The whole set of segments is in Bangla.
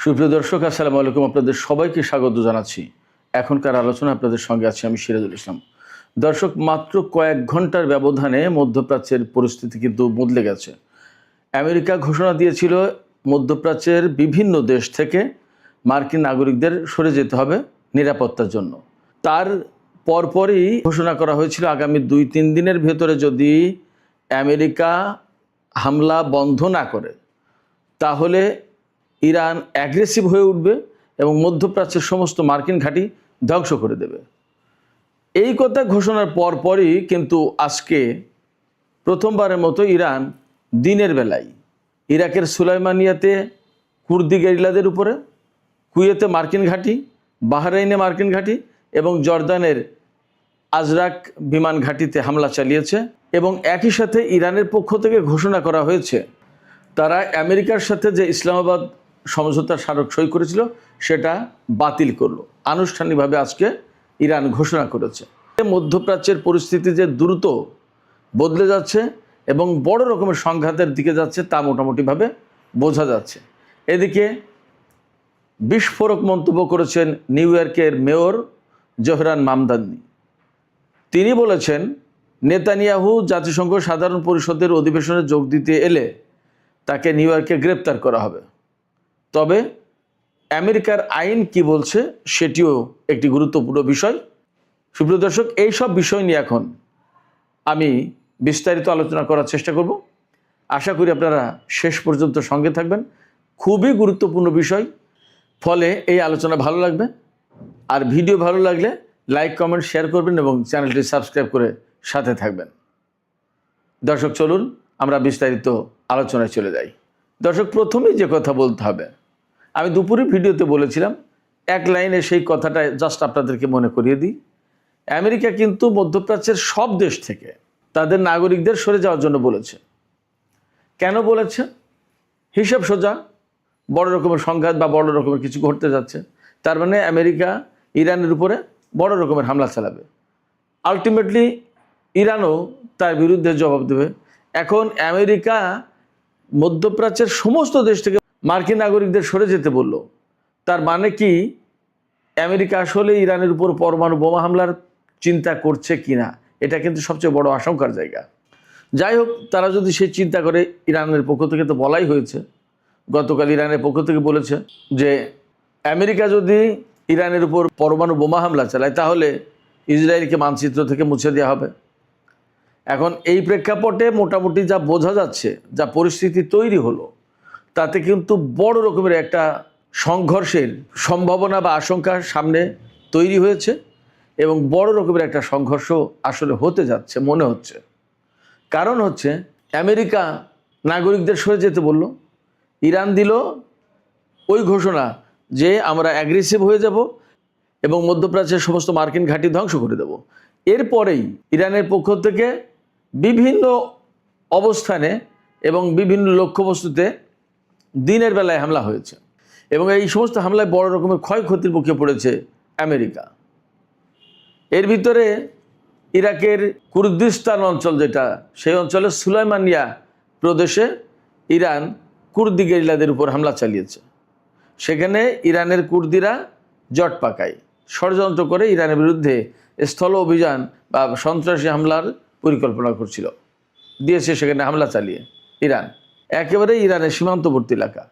সুপ্রিয় দর্শক, আসসালামু আলাইকুম। আপনাদের সবাইকে স্বাগত জানাচ্ছি। এখনকার আলোচনা আপনাদের সঙ্গে আছি আমি সিরাজুল ইসলাম। দর্শক, মাত্র কয়েক ঘন্টার ব্যবধানে মধ্যপ্রাচ্যের পরিস্থিতি কিন্তু বদলে গেছে। আমেরিকা ঘোষণা দিয়েছিল মধ্যপ্রাচ্যের বিভিন্ন দেশ থেকে মার্কিন নাগরিকদের সরে যেতে হবে নিরাপত্তার জন্য। তার পরপরই ঘোষণা করা হয়েছিল আগামী 2-3 দিনের ভেতরে যদি আমেরিকা হামলা বন্ধ না করে তাহলে ইরান অ্যাগ্রেসিভ হয়ে উঠবে এবং মধ্যপ্রাচ্যের সমস্ত মার্কিন ঘাঁটি ধ্বংস করে দেবে। এই কথা ঘোষণার পরপরই কিন্তু আজকে প্রথমবারের মতো ইরান দিনের বেলায় ইরাকের সুলাইমানিয়াতে কুর্দি গেরিলাদের উপরে, কুয়েতে মার্কিন ঘাঁটি, বাহরাইনে মার্কিন ঘাঁটি এবং জর্দানের আজরাক বিমান ঘাঁটিতে হামলা চালিয়েছে। এবং একই সাথে ইরানের পক্ষ থেকে ঘোষণা করা হয়েছে তারা আমেরিকার সাথে যে ইসলামাবাদ সমঝোতার স্মারক সই করেছিল সেটা বাতিল করলো। আনুষ্ঠানিকভাবে আজকে ইরান ঘোষণা করেছে। মধ্যপ্রাচ্যের পরিস্থিতি যে দ্রুত বদলে যাচ্ছে এবং বড় রকমের সংঘাতের দিকে যাচ্ছে তা মোটামুটিভাবে বোঝা যাচ্ছে। এদিকে বিস্ফোরক মন্তব্য করেছেন নিউ ইয়র্কের মেয়র জোহরান মামদানি। তিনি বলেছেন, নেতানিয়াহু জাতিসংঘ সাধারণ পরিষদের অধিবেশনে যোগ দিতে এলে তাকে নিউ ইয়র্কে গ্রেপ্তার করা হবে। তবে আমেরিকার আইন কি বলছে সেটিও একটি গুরুত্বপূর্ণ বিষয়। সুপ্রিয় দর্শক, এই সব বিষয় নিয়ে এখন আমি বিস্তারিত আলোচনা করার চেষ্টা করব। আশা করি আপনারা শেষ পর্যন্ত সঙ্গে থাকবেন। খুবই গুরুত্বপূর্ণ বিষয়, ফলে এই আলোচনা ভালো লাগবে। আর ভিডিও ভালো লাগলে লাইক, কমেন্ট, শেয়ার করবেন এবং চ্যানেলটি সাবস্ক্রাইব করে সাথে থাকবেন। দর্শক, চলুন আমরা বিস্তারিত আলোচনায় চলে যাই। দর্শক, প্রথমেই যে কথা বলতে হবে, আমি দুপুরের ভিডিওতে বলেছিলাম, এক লাইনে সেই কথাটা জাস্ট আপনাদেরকে মনে করিয়ে দিই। আমেরিকা কিন্তু মধ্যপ্রাচ্যের সব দেশ থেকে তাদের নাগরিকদের সরে যাওয়ার জন্য বলেছে। কেন বলেছে? হিসাব সোজা, বড় রকমের সংঘাত বা বড় রকমের কিছু ঘটতে যাচ্ছে, তার মানে আমেরিকা ইরানের উপরে বড় রকমের হামলা চালাবে। আলটিমেটলি ইরানও তার বিরুদ্ধে জবাব দেবে। এখন আমেরিকা মধ্যপ্রাচ্যের সমস্ত দেশ থেকে মার্কিন নাগরিকদের সরে যেতে বলল, তার মানে কি আমেরিকা আসলে ইরানের উপর পরমাণু বোমা হামলার চিন্তা করছে কিনা, এটা কিন্তু সবচেয়ে বড় আশঙ্কার জায়গা। যাই হোক, তারা যদি সেই চিন্তা করে, ইরানের পক্ষ থেকে তো বলাই হয়েছে, গতকাল ইরানের পক্ষ থেকে বলেছে যে আমেরিকা যদি ইরানের উপর পরমাণু বোমা হামলা চালায় তাহলে ইসরায়েলকে মানচিত্র থেকে মুছে দেওয়া হবে। এখন এই প্রেক্ষাপটে মোটামুটি যা বোঝা যাচ্ছে, যা পরিস্থিতি তৈরি হলো, তাতে কিন্তু বড় রকমের একটা সংঘর্ষের সম্ভাবনা বা আশঙ্কা সামনে তৈরি হয়েছে এবং বড় রকমের একটা সংঘর্ষ আসলে হতে যাচ্ছে মনে হচ্ছে। কারণ হচ্ছে, আমেরিকা নাগরিকদের সরে যেতে বলল, ইরান দিল ওই ঘোষণা যে আমরা অ্যাগ্রেসিভ হয়ে যাব এবং মধ্যপ্রাচ্যের সমস্ত মার্কিন ঘাঁটি ধ্বংস করে দেব। এরপরেই ইরানের পক্ষ থেকে বিভিন্ন অবস্থানে এবং বিভিন্ন লক্ষ্যবস্তুতে দিনের বেলায় হামলা হয়েছে এবং এই সমস্ত হামলায় বড় রকমের ক্ষয়ক্ষতির মুখে পড়েছে আমেরিকা। এর ভিতরে ইরাকের কুর্দিস্তান অঞ্চল যেটা, সেই অঞ্চলে সুলাইমানিয়া প্রদেশে ইরান কুর্দি গেরিলাদের উপর হামলা চালিয়েছে। সেখানে ইরানের কুর্দিরা জট পাকায়, ষড়যন্ত্র করে ইরানের বিরুদ্ধে স্থল অভিযান বা সন্ত্রাসী হামলার পরিকল্পনা করছিল, দিয়েছে সেখানে হামলা চালিয়ে ইরান। একেবারে ইরানের সীমান্তবর্তী এলাকা,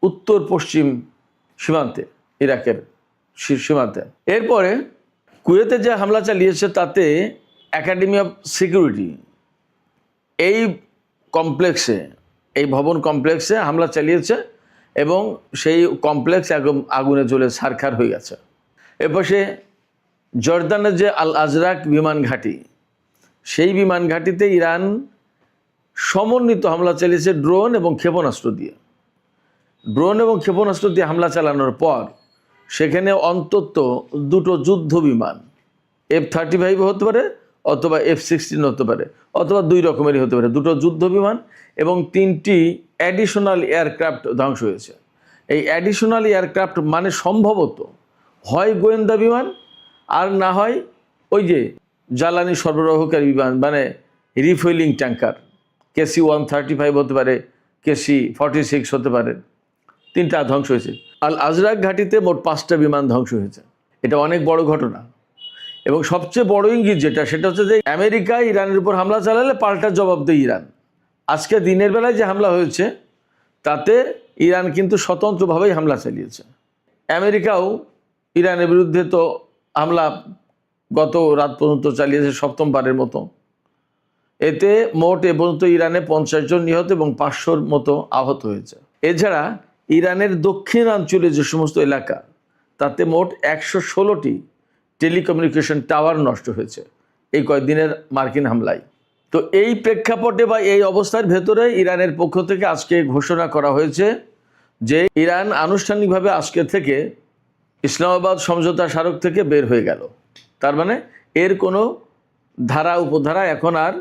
উত্তর পশ্চিম সীমান্তে, ইরাকের সীমান্তে। এরপরে কুয়েতে যে হামলা চালিয়েছে তাতে একাডেমি অফ সিকিউরিটি এই কমপ্লেক্সে, এই ভবন কমপ্লেক্সে হামলা চালিয়েছে এবং সেই কমপ্লেক্স আগুনে জ্বলে ছারখার হয়ে গেছে। এপাশে জর্দানের যে আল আজরাক বিমান ঘাঁটি, সেই বিমান ঘাঁটিতে ইরান সমন্বিত হামলা চালিয়েছে ড্রোন এবং ক্ষেপণাস্ত্র দিয়ে। ড্রোন এবং ক্ষেপণাস্ত্র দিয়ে হামলা চালানোর পর সেখানে অন্তত 2টো যুদ্ধ বিমান, F-35 হতে পারে অথবা F-16 হতে পারে অথবা 2 রকমেরই হতে পারে, 2টো যুদ্ধ বিমান এবং 3টি অ্যাডিশনাল এয়ারক্রাফট ধ্বংস হয়েছে। এই অ্যাডিশনাল এয়ারক্রাফট মানে সম্ভবত হয় গোয়েন্দা বিমান আর না হয় ওই যে জ্বালানি সরবরাহকারী বিমান, মানে রিফুয়েলিং ট্যাঙ্কার, KC-135 হতে পারে, KC-46 হতে পারে। 3টা ধ্বংস হয়েছে। আল আজরাক ঘাঁটিতে মোট 5টা বিমান ধ্বংস হয়েছে। এটা অনেক বড় ঘটনা। এবং সবচেয়ে বড় ইঙ্গিত সেটা হচ্ছে যে আমেরিকা ইরানের উপর হামলা চালালে পাল্টা জবাব দেয় ইরান। আজকে দিনের বেলায় যে হামলা হয়েছে তাতে ইরান কিন্তু স্বতন্ত্রভাবেই হামলা চালিয়েছে। আমেরিকাও ইরানের বিরুদ্ধে তো হামলা গত রাত পর্যন্ত চালিয়েছে 7মবারের মতো। এতে মোট এ পর্যন্ত ইরানে 50 জন নিহত এবং 500-র মতো আহত হয়েছে। এছাড়া ইরানের দক্ষিণাঞ্চলে যে সমস্ত এলাকা তাতে মোট 116টি টেলিকমিউনিকেশন টাওয়ার নষ্ট হয়েছে এই কয়েকদিনের মার্কিন হামলায়। তো এই প্রেক্ষাপটে বা এই অবস্থার ভেতরে ইরানের পক্ষ থেকে আজকে ঘোষণা করা হয়েছে যে ইরান আনুষ্ঠানিকভাবে আজকে থেকে ইসলামাবাদ সমঝোতা স্মারক থেকে বের হয়ে গেল। তার মানে এর কোনো ধারা উপধারা এখন আর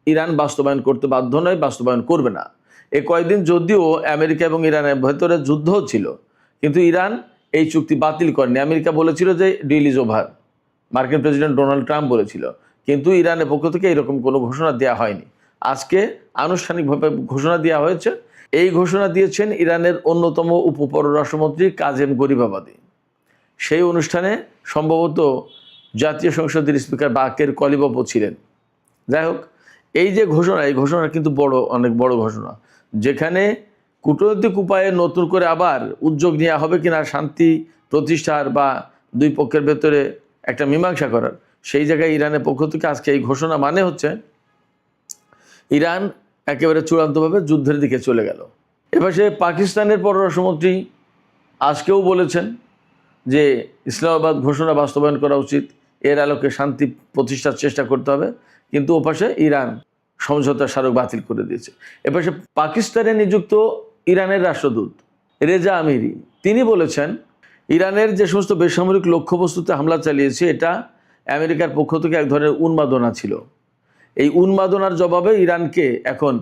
ইরান বাস্তবায়ন করতে বাধ্য নয়, বাস্তবায়ন করবে না। এ কয়েকদিন যদিও আমেরিকা এবং ইরানের ভেতরে যুদ্ধ ছিল, কিন্তু ইরান এই চুক্তি বাতিল করেনি। আমেরিকা বলেছিল যে ডিল ইজ ওভার, মার্কিন প্রেসিডেন্ট ডোনাল্ড ট্রাম্প বলেছিল, কিন্তু ইরানের পক্ষ থেকে এরকম কোনো ঘোষণা দেওয়া হয়নি। আজকে আনুষ্ঠানিকভাবে ঘোষণা দেওয়া হয়েছে। এই ঘোষণা দিয়েছেন ইরানের অন্যতম উপপররাষ্ট্রমন্ত্রী কাজেম গরিবাবাদি। সেই অনুষ্ঠানে সম্ভবত জাতীয় সংসদের স্পিকার বাকের কলিবাবও ছিলেন। যাই হোক, এই যে ঘোষণা, এই ঘোষণা কিন্তু অনেক বড় ঘোষণা, যেখানে কূটনৈতিক উপায়ে নতুন করে আবার উদ্যোগ নেওয়া হবে কিনা শান্তি প্রতিষ্ঠার বা দুই পক্ষের ভেতরে একটা মীমাংসা করার, সেই জায়গায় ইরানের পক্ষ থেকে আজকে এই ঘোষণা মানে হচ্ছে ইরান একেবারে চূড়ান্তভাবে যুদ্ধের দিকে চলে গেল। এবার সে পাকিস্তানের পররাষ্ট্রমন্ত্রী আজকেও বলেছেন যে ইসলামাবাদ ঘোষণা বাস্তবায়ন করা উচিত, এর আলোকে শান্তি প্রতিষ্ঠার চেষ্টা করতে হবে, কিন্তু ওপাশে ইরান সমঝোতা স্মারক বাতিল করে দিয়েছে। এপাশে পাকিস্তানে নিযুক্ত ইরানের রাষ্ট্রদূত রেজা আমিরি তিনি বলেছেন ইরানের যে সমস্ত বেসামরিক লক্ষ্যবস্তুতে হামলা চালিয়েছে এটা আমেরিকার পক্ষ থেকে এক ধরনের উন্মাদনা ছিল। এই উন্মাদনার জবাবে ইরানকে এখন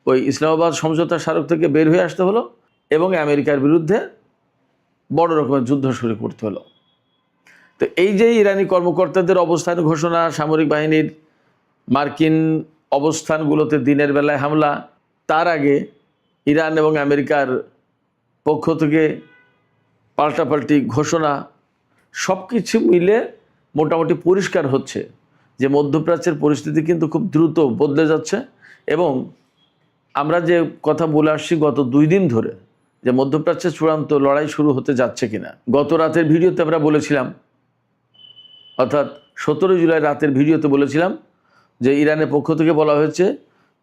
ওই ইসলামাবাদ সমঝোতা স্মারক থেকে বের হয়ে আসতে হলো এবং আমেরিকার বিরুদ্ধে বড় রকমের যুদ্ধ শুরু করতে হলো। তো এই যে ইরানি কর্মকর্তাদের অবস্থান ঘোষণা, সামরিক বাহিনীর মার্কিন অবস্থানগুলোতে দিনের বেলায় হামলা, তার আগে ইরান এবং আমেরিকার পক্ষ থেকে পাল্টাপাল্টি ঘোষণা, সব কিছু মিলে মোটামুটি পরিষ্কার হচ্ছে যে মধ্যপ্রাচ্যের পরিস্থিতি কিন্তু খুব দ্রুত বদলে যাচ্ছে। এবং আমরা যে কথা বলে আসছি গত 2 দিন ধরে যে মধ্যপ্রাচ্যে চূড়ান্ত লড়াই শুরু হতে যাচ্ছে কিনা, গত রাতের ভিডিওতে আমরা বলেছিলাম, অর্থাৎ 17 জুলাই রাতের ভিডিওতে বলেছিলাম যে ইরানের পক্ষ থেকে বলা হয়েছে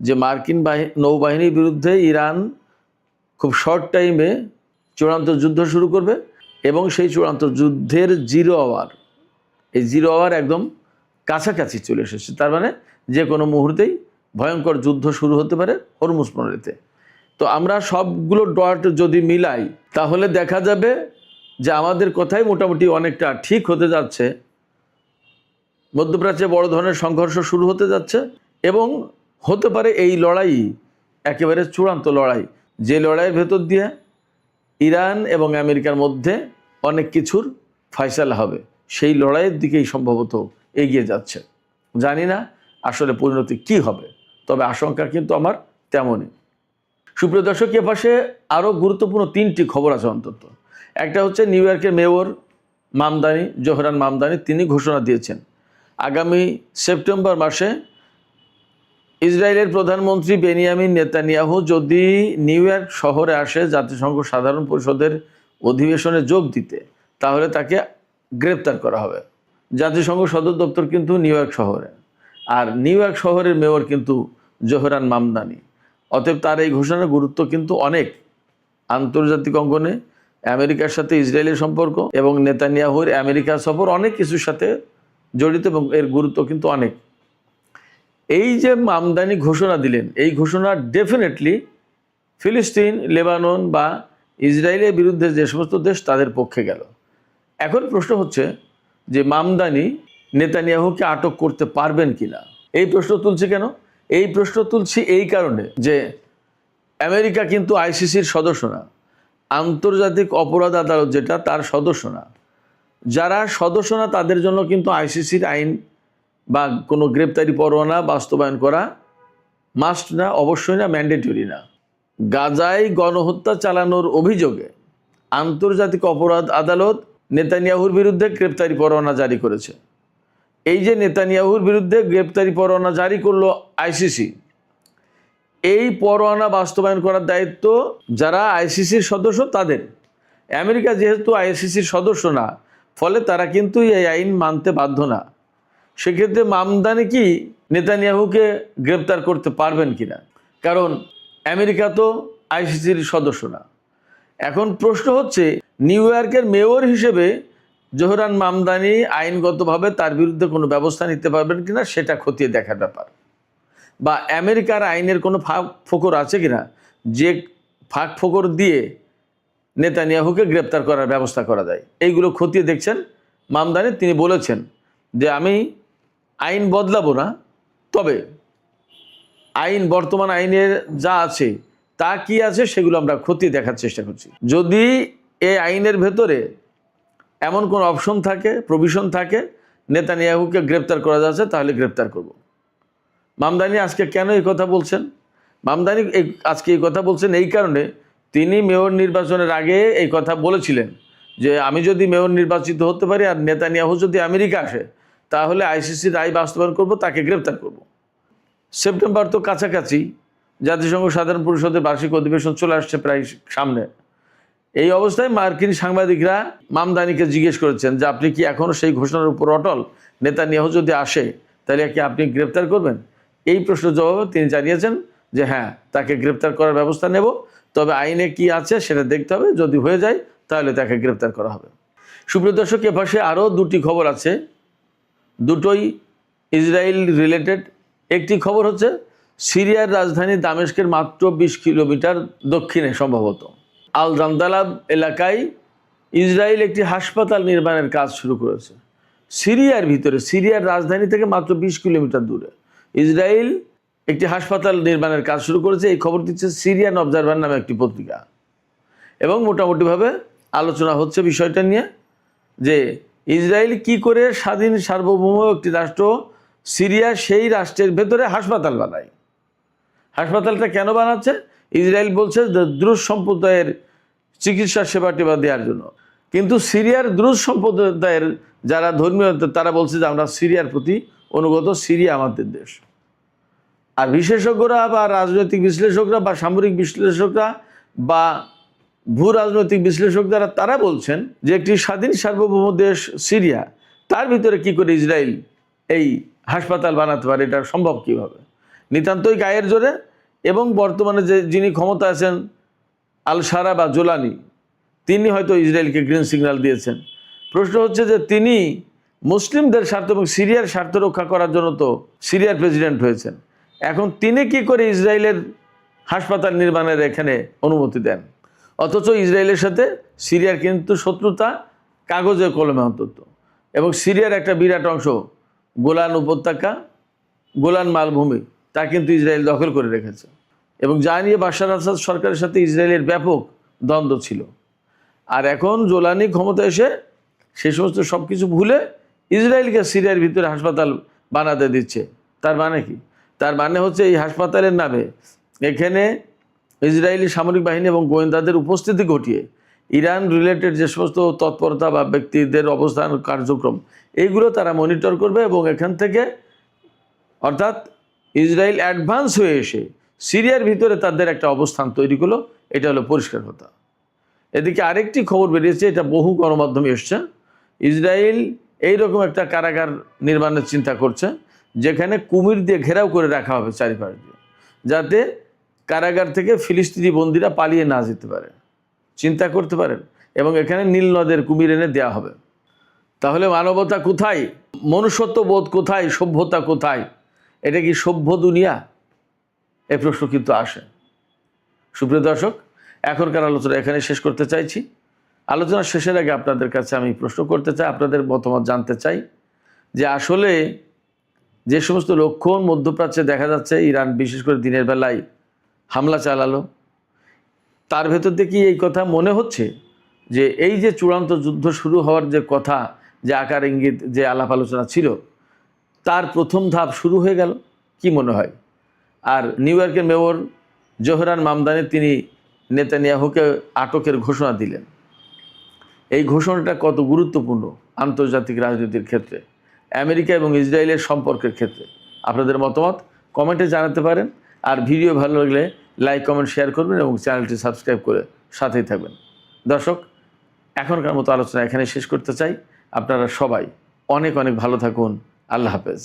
যে মার্কিন নৌবাহিনীর বিরুদ্ধে ইরান খুব শর্ট টাইমে চূড়ান্ত যুদ্ধ শুরু করবে এবং সেই চূড়ান্ত যুদ্ধের 0 আওয়ার, এই 0 আওয়ার একদম কাছাকাছি চলে এসেছে। তার মানে যে কোনো মুহূর্তেই ভয়ঙ্কর যুদ্ধ শুরু হতে পারে হরমুজ প্রণালীতে। তো আমরা সবগুলো ডট যদি মিলাই তাহলে দেখা যাবে যে আমাদের কথাই মোটামুটি অনেকটা ঠিক হতে যাচ্ছে। মধ্যপ্রাচ্যে বড় ধরনের সংঘর্ষ শুরু হতে যাচ্ছে এবং হতে পারে এই লড়াই একেবারে চূড়ান্ত লড়াই, যে লড়াইয়ের ভেতর দিয়ে ইরান এবং আমেরিকার মধ্যে অনেক কিছুর ফয়সালা হবে। সেই লড়াইয়ের দিকেই সম্ভবত এগিয়ে যাচ্ছে। জানি না আসলে পরিণতি কি হবে, তবে আশঙ্কা কিন্তু আমার তেমনই। সুপ্রিয় দর্শক, এ পাশে আরও গুরুত্বপূর্ণ 3টি খবর আছে অন্তত। একটা হচ্ছে নিউ ইয়র্কের মেয়র মামদানি, জোহরান মামদানি, তিনি ঘোষণা দিয়েছেন আগামী সেপ্টেম্বর মাসে ইসরায়েলের প্রধানমন্ত্রী বেনিয়ামিন নেতানিয়াহু যদি নিউ ইয়র্ক শহরে আসে জাতিসংঘ সাধারণ পরিষদের অধিবেশনে যোগ দিতে, তাহলে তাকে গ্রেপ্তার করা হবে। জাতিসংঘ সদর দপ্তর কিন্তু নিউ ইয়র্ক শহরে, আর নিউ ইয়র্ক শহরের মেয়র কিন্তু জোহরান মামদানি। অতএব তার এই ঘোষণার গুরুত্ব কিন্তু অনেক। আন্তর্জাতিক অঙ্গনে আমেরিকার সাথে ইসরায়েলের সম্পর্ক এবং নেতানিয়াহুর আমেরিকা সফর অনেক কিছুর সাথে জড়িত এবং এর গুরুত্ব কিন্তু অনেক। এই যে মামদানি ঘোষণা দিলেন, এই ঘোষণা ডেফিনেটলি ফিলিস্তিন, লেবানন বা ইসরায়েলের বিরুদ্ধে যে সমস্ত দেশ তাদের পক্ষে গেল। এখন প্রশ্ন হচ্ছে যে মামদানি নেতানিয়াহুকে আটক করতে পারবেন কিনা। এই প্রশ্ন তুলছি কেন? এই প্রশ্ন তুলছি এই কারণে যে আমেরিকা কিন্তু আইসিসির সদস্য না, আন্তর্জাতিক অপরাধ আদালত যেটা তার সদস্য না। যারা সদস্য না তাদের জন্য কিন্তু আইসিসির আইন বা কোনো গ্রেপ্তারি পরোয়ানা বাস্তবায়ন করা মাস্ট না, অবশ্যই না, ম্যান্ডেটরি না। গাজায় গণহত্যা চালানোর অভিযোগে আন্তর্জাতিক অপরাধ আদালত নেতানিয়াহুর বিরুদ্ধে গ্রেপ্তারি পরোয়ানা জারি করেছে। এই যে নেতানিয়াহুর বিরুদ্ধে গ্রেপ্তারি পরোয়ানা জারি করলো আইসিসি, এই পরোয়ানা বাস্তবায়ন করার দায়িত্ব যারা আইসিসির সদস্য তাদের। আমেরিকা যেহেতু আইসিসির সদস্য না, ফলে তারা কিন্তু এই আইন মানতে বাধ্য না। সেক্ষেত্রে মামদানি কি নেতানিয়াহুকে গ্রেপ্তার করতে পারবেন কিনা, কারণ আমেরিকা তো আইসিসির সদস্য না। এখন প্রশ্ন হচ্ছে, নিউ ইয়র্কের মেয়র হিসেবে জোহরান মামদানি আইনগতভাবে তার বিরুদ্ধে কোনো ব্যবস্থা নিতে পারবেন কিনা সেটা খতিয়ে দেখার ব্যাপার, বা আমেরিকার আইনের কোনো ফাঁক ফোকর আছে কিনা যে ফাঁক ফোকর দিয়ে নেতানিয়াহুকে গ্রেপ্তার করার ব্যবস্থা করা যায়। এইগুলো খতিয়ে দেখছেন মামদানি। তিনি বলেছেন যে আমি আইন বদলাবো না, তবে আইন, বর্তমান আইনের যা আছে তা কি আছে সেগুলো আমরা খতিয়ে দেখার চেষ্টা করছি। যদি এই আইনের ভেতরে এমন কোনো অপশন থাকে, প্রভিশন থাকে নেতানিয়াহুকে গ্রেপ্তার করা যাচ্ছে, তাহলে গ্রেপ্তার করব। মামদানি আজকে কেন এই কথা বলছেন? মামদানি আজকে এই কথা বলছেন এই কারণে, তিনি মেয়র নির্বাচনের আগে এই কথা বলেছিলেন যে আমি যদি মেয়র নির্বাচিত হতে পারি আর নেতানিয়াহু যদি আমেরিকা আসে, তাহলে আইসিসির রায় বাস্তবায়ন করব, তাকে গ্রেপ্তার করব। সেপ্টেম্বর তো কাছাকাছি, জাতিসংঘ সাধারণ পরিষদের বার্ষিক অধিবেশন চলে আসছে প্রায় সামনে। এই অবস্থায় মার্কিন সাংবাদিকরা মামদানিকে জিজ্ঞেস করেছেন যে আপনি কি এখনও সেই ঘোষণার উপর অটল? নেতানিয়াহু যদি আসে তাহলে কি আপনি গ্রেপ্তার করবেন? এই প্রশ্নের জবাবে তিনি জানিয়েছেন যে হ্যাঁ, তাকে গ্রেপ্তার করার ব্যবস্থা নেব, তবে আইনে কি আছে সেটা দেখতে হবে, যদি হয়ে যায় তাহলে তাকে গ্রেপ্তার করা হবে। সুপ্রিয় দর্শক, এ পাশে আরও দুটি খবর আছে, দুটোই ইসরায়েল রিলেটেড। একটি খবর হচ্ছে সিরিয়ার রাজধানী দামেস্কের মাত্র 20 কিলোমিটার দক্ষিণে সম্ভবত আল জামদালাব এলাকায় ইসরায়েল একটি হাসপাতাল নির্মাণের কাজ শুরু করেছে। সিরিয়ার ভিতরে, সিরিয়ার রাজধানী থেকে মাত্র 20 কিলোমিটার দূরে ইসরায়েল একটি হাসপাতাল নির্মাণের কাজ শুরু করেছে। এই খবর দিচ্ছে সিরিয়ান অবজারভার নামে একটি পত্রিকা, এবং মোটামুটিভাবে আলোচনা হচ্ছে বিষয়টা নিয়ে যে ইসরায়েল কি করে স্বাধীন সার্বভৌম একটি রাষ্ট্র সিরিয়া, সেই রাষ্ট্রের ভেতরে হাসপাতাল বানায়। হাসপাতালটা কেন বানাচ্ছে? ইসরায়েল বলছে যে দ্রুজ সম্প্রদায়ের চিকিৎসা সেবা টেবা দেওয়ার জন্য, কিন্তু সিরিয়ার দ্রুজ সম্প্রদায়ের যারা ধর্মীয় তারা বলছে যে আমরা সিরিয়ার প্রতি অনুগত, সিরিয়া আমাদের দেশ। আর বিশেষজ্ঞরা বা রাজনৈতিক বিশ্লেষকরা বা সামরিক বিশ্লেষকরা বা ভূ রাজনৈতিক বিশ্লেষকরা তারা বলছেন যে একটি স্বাধীন সার্বভৌম দেশ সিরিয়া, তার ভিতরে কি করে ইসরায়েল এই হাসপাতাল বানাতে পারে? এটা সম্ভব কীভাবে? নিতান্তই গায়ের জোরে। এবং বর্তমানে যিনি ক্ষমতা আছেন আল সারা বা জোলানি, তিনি হয়তো ইসরায়েলকে গ্রিন সিগন্যাল দিয়েছেন। প্রশ্ন হচ্ছে যে তিনি মুসলিমদের স্বার্থ এবং সিরিয়ার স্বার্থ রক্ষা করার জন্য তো সিরিয়ার প্রেসিডেন্ট হয়েছেন, এখন তিনি কি করে ইসরায়েলের হাসপাতাল নির্মাণের এখানে অনুমতি দেন? অথচ ইসরায়েলের সাথে সিরিয়ার কিন্তু শত্রুতা কাগজে কলমে অন্তত। এবং সিরিয়ার একটা বিরাট অংশ গোলান উপত্যকা, গোলান মালভূমি, তা কিন্তু ইসরায়েল দখল করে রেখেছে, এবং যা নিয়ে বাশার আসাদ সরকারের সাথে ইসরায়েলের ব্যাপক দ্বন্দ্ব ছিল। আর এখন জোলানি ক্ষমতা এসে সে সমস্ত সব কিছু ভুলে ইসরায়েলকে সিরিয়ার ভিতরে হাসপাতাল বানাতে দিচ্ছে। তার মানে কি? তার মানে হচ্ছে এই হাসপাতালের নামে এখানে ইসরায়েলি সামরিক বাহিনী এবং গোয়েন্দাদের উপস্থিতি ঘটিয়ে ইরান রিলেটেড যে সমস্ত তৎপরতা বা ব্যক্তিদের অবস্থান কার্যক্রম, এইগুলো তারা মনিটর করবে, এবং এখান থেকে অর্থাৎ ইসরায়েল অ্যাডভান্স হয়ে এসে সিরিয়ার ভিতরে তাদের একটা অবস্থান তৈরি করলো। এটা হলো পরিষ্কার কথা। এদিকে আরেকটি খবর বেরিয়েছে, এটা বহু গণমাধ্যমে এসছে, ইসরায়েল এইরকম একটা কারাগার নির্মাণের চিন্তা করছে, যেখানে কুমির দিয়ে ঘেরাও করে রাখা হবে চারিপাশ দিয়ে, যাতে কারাগার থেকে ফিলিস্তিনি বন্দীরা পালিয়ে না যেতে পারে। চিন্তা করতে পারেন। এবং এখানে নীল নদের কুমির এনে দেওয়া হবে। তাহলে মানবতা কোথায়? মনুষ্যত্ব বোধ কোথায়? সভ্যতা কোথায়? এটা কি সভ্য দুনিয়া? এই প্রশ্ন কিন্তু আসে। সুপ্রিয় দর্শক, এখনকার আলোচনা এখানে শেষ করতে চাইছি। আলোচনা শেষের আগে আপনাদের কাছে আমি প্রশ্ন করতে চাই, আপনাদের মতামত জানতে চাই যে আসলে যে সমস্ত লক্ষণ মধ্যপ্রাচ্যে দেখা যাচ্ছে, ইরান বিশেষ করে দিনের বেলায় হামলা চালালো, তার ভেতর থেকে এই কথা মনে হচ্ছে যে এই যে চূড়ান্ত যুদ্ধ শুরু হওয়ার যে কথা, যে আকার ইঙ্গিত, যে আলাপ আলোচনা ছিল, তার প্রথম ধাপ শুরু হয়ে গেল? কি মনে হয়? আর নিউ ইয়র্কের মেয়র জোহরান মামদানি তিনি নেতানিয়াহুকে আটকের ঘোষণা দিলেন। এই ঘোষণাটা কত গুরুত্বপূর্ণ আন্তর্জাতিক রাজনীতির ক্ষেত্রে, আমেরিকা এবং ইসরায়েলের সম্পর্কের ক্ষেত্রে। আপনাদের মতামত কমেন্টে জানাতে পারেন। আর ভিডিও ভালো লাগলে লাইক, কমেন্ট, শেয়ার করবেন এবং চ্যানেলটি সাবস্ক্রাইব করে সাথেই থাকবেন। দর্শক, এখনকার মতো আলোচনা এখানে শেষ করতে চাই। আপনারা সবাই অনেক অনেক ভালো থাকুন। আল্লাহ হাফেজ।